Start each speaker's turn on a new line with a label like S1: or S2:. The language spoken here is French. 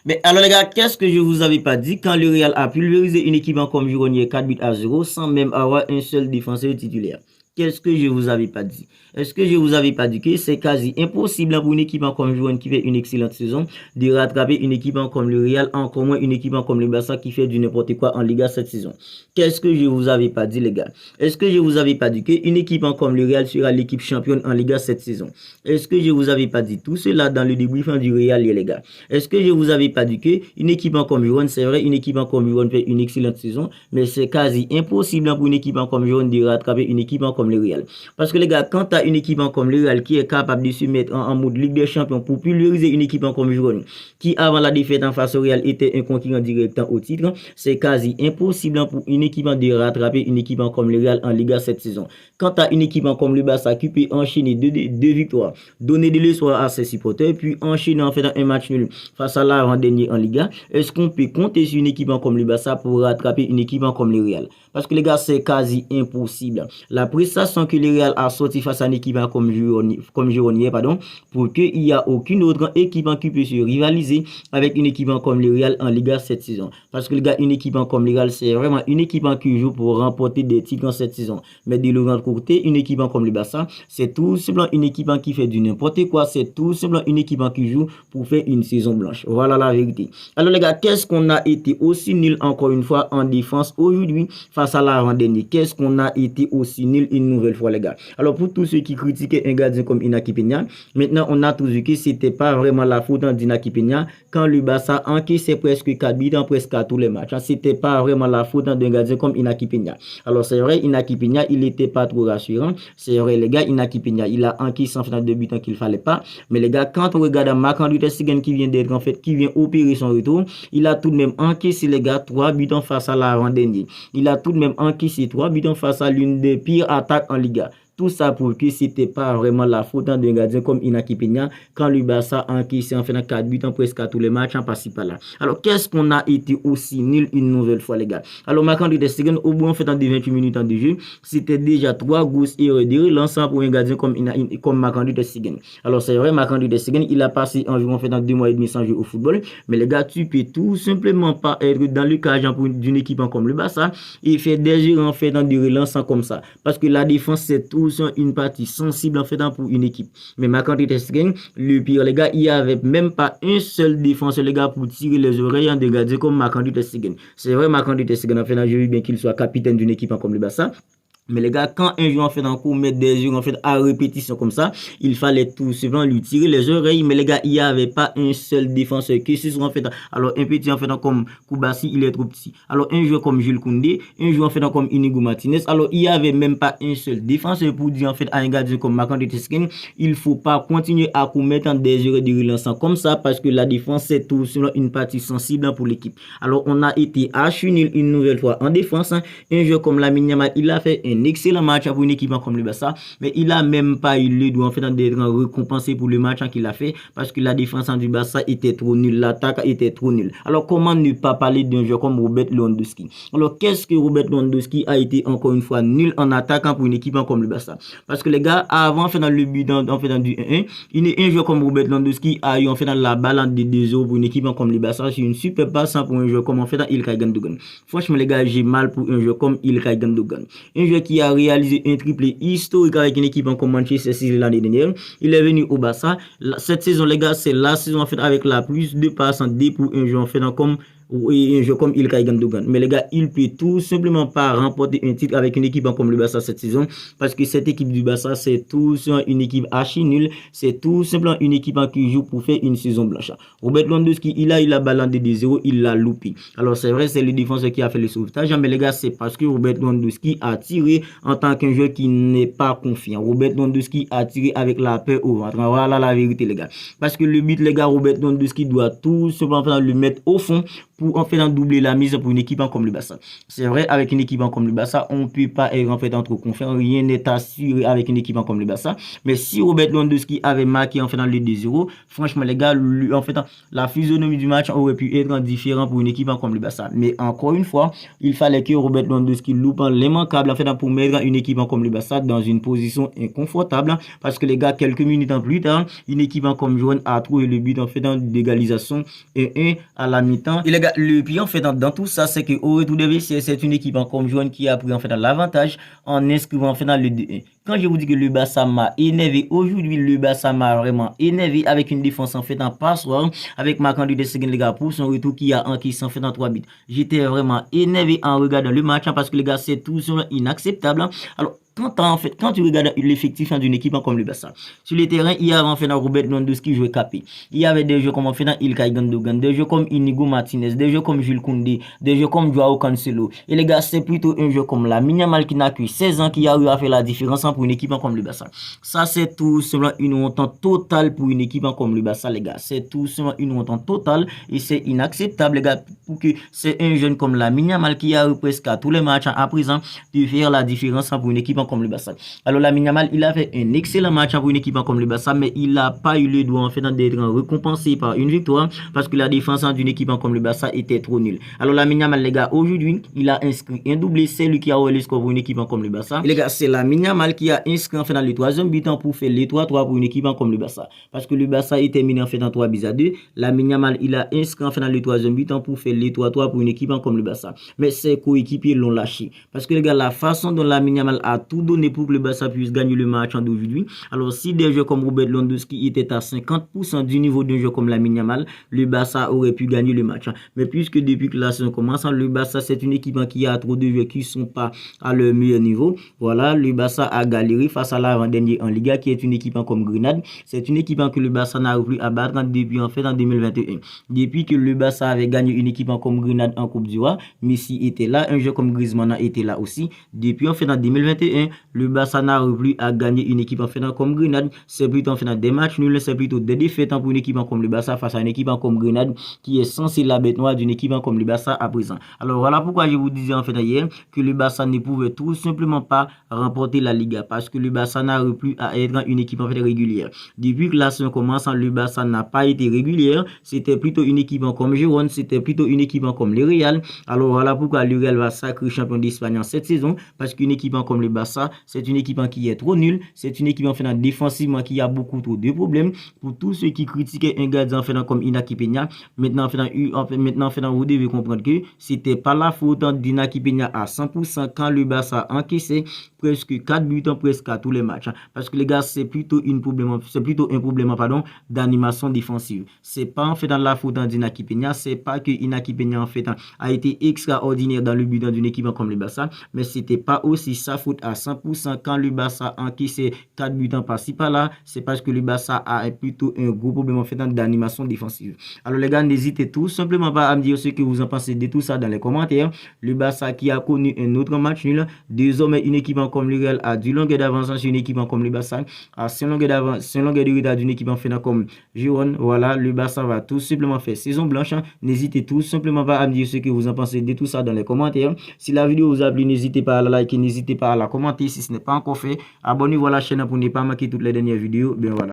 S1: Mais alors les gars, qu'est-ce que je vous avais pas dit quand le Real a pulvérisé une équipe en comme Gironnier 4-0 sans même avoir un seul défenseur titulaire? Qu'est-ce que je vous avais pas dit? Est-ce que je vous avais pas dit que c'est quasi impossible pour une équipe comme Gironne qui fait une excellente saison de rattraper une équipe comme le Real, encore moins une équipe comme le Barça qui fait du n'importe quoi en Liga cette saison? Qu'est-ce que je vous avais pas dit les gars? Est-ce que je vous avais pas dit qu'une équipe comme le Real sera l'équipe championne en Liga cette saison? Est-ce que je vous avais pas dit tout cela dans le débriefing du Real les gars? Est-ce que je vous avais pas dit qu'une équipe comme Gironne, c'est vrai, une équipe comme Gironne fait une excellente saison, mais c'est quasi impossible pour une équipe comme Gironne de rattraper une équipe comme le Real. Parce que les gars, quand tu as une équipe comme le Real qui est capable de se mettre en mode Ligue des Champions pour pulvériser une équipe comme Gironne, qui avant la défaite en face au Real était un concurrent direct au titre, c'est quasi impossible pour une équipe de rattraper une équipe comme le Real en Liga cette saison. Quand tu as une équipe comme le Barça qui peut enchaîner deux victoires, donner des leçons à ses supporters, puis enchaîner en fait un match nul face à l'avant-dernier en Liga, est-ce qu'on peut compter sur une équipe comme le Barça pour rattraper une équipe comme le Real? Parce que les gars, c'est quasi impossible. La prestation que le Real a sorti face à une équipe comme Gironnier, pour qu'il n'y a aucune autre équipe qui peut se rivaliser avec une équipe comme le Real en Liga cette saison. Parce que les gars, une équipe comme le Real, c'est vraiment une équipe qui joue pour remporter des titres en cette saison. Mais de l'autre côté, une équipe comme le Barça, c'est tout simplement une équipe qui fait du n'importe quoi. C'est tout simplement une équipe qui joue pour faire une saison blanche. Voilà la vérité. Alors les gars, qu'est-ce qu'on a été aussi nul encore une fois en défense aujourd'hui face à l'avant-dernier? Qu'est-ce qu'on a été aussi nul une nouvelle fois les gars? Alors pour tous ceux qui critiquaient un gardien comme Inaki Peña, maintenant on a tous vu que c'était pas vraiment la faute d'Inaki Peña quand le Barça encaissait presque 4 buts presque à tous les matchs. C'était pas vraiment la faute d'un gardien comme Inaki Peña. Alors c'est vrai, Inaki Peña, il était pas trop rassurant. C'est vrai les gars, Inaki Peña, il a encaissé en fait 2 buts qu'il fallait pas. Mais les gars, quand on regarde Marc-André ter Stegen qui vient d'être en fait, qui vient opérer son retour, il a tout de même encaissé les gars 3 buts face à l'avant-dernier. Il a tout de même encaissé 3 buts face à l'une des pires attaques en Liga. Tout ça pour que c'était pas vraiment la faute d'un gardien comme Inaki Peña quand le Barça encaissé en fait 4 buts presque à tous les matchs en passant par là. Alors qu'est-ce qu'on a été aussi nul une nouvelle fois les gars? Alors Marc-André ter Stegen au bout en fait en 28 minutes de jeu, c'était déjà 3 grosses erreurs de relance pour un gardien comme Marc-André ter Stegen. Alors c'est vrai, Marc-André ter Stegen, il a passé environ en fait dans 2 mois et demi sans jouer au football, mais les gars, tu peux tout simplement pas être dans le cage d'une équipe comme le Barça et faire des erreurs en fait dans des relances comme ça, parce que la défense c'est tout une partie sensible en fait pour une équipe. Mais Marc-André ter Stegen, le pire les gars, il n'y avait même pas un seul défenseur les gars pour tirer les oreilles en dégradé comme Marc-André ter Stegen. C'est vrai, Marc-André ter Stegen en fait, je veux bien qu'il soit capitaine d'une équipe comme le Barça. Mais les gars, quand un joueur en fait en cours met des yeux en fait à répétition comme ça, il fallait tout simplement lui tirer les oreilles. Mais les gars, il n'y avait pas un seul défenseur qui se soit en fait. Alors un petit en fait comme Koubassi, il est trop petit. Alors un joueur comme Jules Koundé, un joueur en fait comme Inigo Martinez. Alors il n'y avait même pas un seul défenseur pour dire en fait à un gardien comme Marc-André ter Stegen, il faut pas continuer à commettre des erreurs de relance comme ça parce que la défense c'est tout simplement une partie sensible pour l'équipe. Alors on a été archi nul une nouvelle fois en défense. Un joueur comme Lamine Yamal, il a fait un excellent match pour une équipe comme le Barça, mais il a même pas eu le droit en fait d'être récompensé pour le match qu'il a fait parce que la défense du Barça était trop nulle, l'attaque était trop nulle. Alors comment ne pas parler d'un joueur comme Robert Lewandowski? Alors qu'est-ce que Robert Lewandowski a été encore une fois nul en attaquant pour une équipe comme le Barça? Parce que les gars, avant fait dans le but en fait dans du 1-1, un joueur comme Robert Lewandowski a eu en fait dans la balance de 2-0 pour une équipe comme le Barça, c'est une super passe pour un joueur comme en fait dans Ilkay Gundogan. Franchement les gars, j'ai mal pour un joueur comme Ilkay Gundogan. Un joueur qui a réalisé un triplé historique avec une équipe comme Manchester City l'année dernière. Il est venu au Barça. Cette saison, les gars, c'est la saison en fait avec la plus de passes en D pour un joueur en fait comme un jeu comme Ilkay Gundogan. Mais les gars, il peut tout simplement pas remporter un titre avec une équipe comme le Barça cette saison parce que cette équipe du Barça, c'est tout simplement une équipe archi nulle. C'est tout simplement une équipe qui joue pour faire une saison blanche. Robert Lewandowski, il a eu la balle en D0, il l'a loupé. Alors c'est vrai, c'est le défenseur qui a fait le sauvetage, mais les gars, c'est parce que Robert Lewandowski a tiré en tant qu'un joueur qui n'est pas confiant. Robert Lewandowski a tiré avec la peur au ventre. Voilà la vérité, les gars. Parce que le but, les gars, Robert Lewandowski doit tout simplement le mettre au fond pour en fait doubler la mise pour une équipe comme le Barça. C'est vrai, avec une équipe comme le Barça, on ne peut pas être en fait trop confiant, rien n'est assuré avec une équipe comme le Barça. Mais si Robert Lewandowski avait marqué en fait le 2-0, franchement les gars, en fait la physionomie du match aurait pu être différente pour une équipe comme le Barça. Mais encore une fois, il fallait que Robert Lewandowski loupe l'immanquable en fait pour mettre une équipe comme le Barça dans une position inconfortable, parce que les gars, quelques minutes en plus tard, une équipe comme Joan a trouvé le but en fait d'égalisation 1-1 à la mi-temps. Et les gars, le pire en fait dans tout ça, c'est que au retour de vestiaire, c'est une équipe comme Joan qui a pris en fait l'avantage en inscrivant en fait le 2-1. Quand je vous dis que le Barça m'a énervé, aujourd'hui le Barça m'a vraiment énervé avec une défense en fait en passoire, avec Marc-André Ter Stegen les gars pour son retour qui a encaissé en fait en 3 buts. J'étais vraiment énervé en regardant le match parce que les gars, c'est tout simplement inacceptable. Alors quand tu regardes l'effectif d'une équipe comme le Barça, sur le terrain, il y avait en fait Robert Lewandowski qui jouait capé. Il y avait des jeux comme en fait Ilkay Gundogan, des jeux comme Inigo Martinez, des jeux comme Jules Koundé, des jeux comme Joao Cancelo. Et les gars, c'est plutôt un jeu comme Lamine Yamal qui n'a que 16 ans qui a eu à faire la différence pour une équipe comme le Barça. Ça, c'est tout simplement une honte totale pour une équipe comme le Barça, les gars. C'est tout simplement une honte totale et c'est inacceptable, les gars, pour que c'est un jeune comme Lamine Yamal qui a eu presque à tous les matchs à présent de faire la différence pour une équipe comme le Barça. Alors Lamine Yamal, il a fait un excellent match pour une équipe comme le Barça, mais il n'a pas eu le droit en fait d'être récompensé par une victoire parce que la défense d'une équipe comme le Barça était trop nulle. Alors Lamine Yamal, les gars, aujourd'hui, il a inscrit un doublé, c'est lui qui a eu le score pour une équipe comme le Barça. Et les gars, c'est Lamine Yamal qui a inscrit en fait dans le 3e but pour faire les 3-3 pour une équipe comme le Barça. Parce que le Barça est terminé en fait en 3-2. Lamine Yamal, il a inscrit en fait dans le 3e but pour faire les 3-3 pour une équipe comme le Barça. Mais ses coéquipiers l'ont lâché. Parce que les gars, la façon dont Lamine Yamal a tout donné pour que le Barça puisse gagner le match d'aujourd'hui. Alors si des jeux comme Robert Lewandowski étaient à 50% du niveau d'un jeu comme Lamine Yamal, le Barça aurait pu gagner le match. Mais puisque depuis que la saison commence, le Barça c'est une équipe qui a trop de jeux qui ne sont pas à leur meilleur niveau. Voilà, le Barça a galéré face à l'avant-dernier en Liga qui est une équipe comme Grenade. C'est une équipe que le Barça n'a plus à battre depuis en fait en 2021. Depuis que le Barça avait gagné une équipe comme Grenade en Coupe du Roi, Messi était là, un jeu comme Griezmann était là aussi. Depuis en fait en 2021, le Barça n'a plus à gagner une équipe en fait comme Grenade. C'est plutôt en fait des matchs nuls, c'est plutôt des défaites pour une équipe comme le Barça face à une équipe comme Grenade qui est censée la bête noire d'une équipe comme le Barça à présent. Alors voilà pourquoi je vous disais en fait hier que le Barça ne pouvait tout simplement pas remporter la Liga parce que le Barça n'a plus à être une équipe en fait régulière. Depuis que la saison commence, le Barça n'a pas été régulière. C'était plutôt une équipe comme Girona, c'était plutôt une équipe comme le Real. Alors voilà pourquoi le Real va sacrer champion d'Espagne en cette saison parce qu'une équipe comme le Barça, c'est une équipe qui est trop nulle. C'est une équipe en fait défensivement qui a beaucoup trop de problèmes. Pour tous ceux qui critiquaient un gardien en fait comme Inaki Peña, maintenant vous devez comprendre que c'était pas la faute d'Inaki Peña à 100% quand le Barça a encaissé presque 4 buts presque à tous les matchs. Parce que les gars, c'est plutôt un problème d'animation défensive. C'est pas en fait dans la faute d'Inaki Peña, c'est pas que Inaki Peña en fait a été extraordinaire dans le but d'une équipe comme le Barça, mais c'était pas aussi sa faute à 100% quand le Barça a encaissé 4 buts par-ci par-là. C'est parce que le Barça a plutôt un gros problème en fait d'animation défensive. Alors les gars, n'hésitez tout simplement pas à me dire ce que vous en pensez de tout ça dans les commentaires. Le Barça qui a connu un autre match nul, désormais une équipe comme le Real a du longueur d'avance sur une équipe comme le Barça, a 5 longueurs de retard d'une équipe en fait comme Girona. Voilà, le Barça va tout simplement faire saison blanche. N'hésitez tout simplement pas à me dire ce que vous en pensez de tout ça dans les commentaires. Si la vidéo vous a plu, n'hésitez pas à la liker, n'hésitez pas à la commenter. Si ce n'est pas encore fait, abonnez-vous à la chaîne pour ne pas manquer toutes les dernières vidéos. Bien voilà.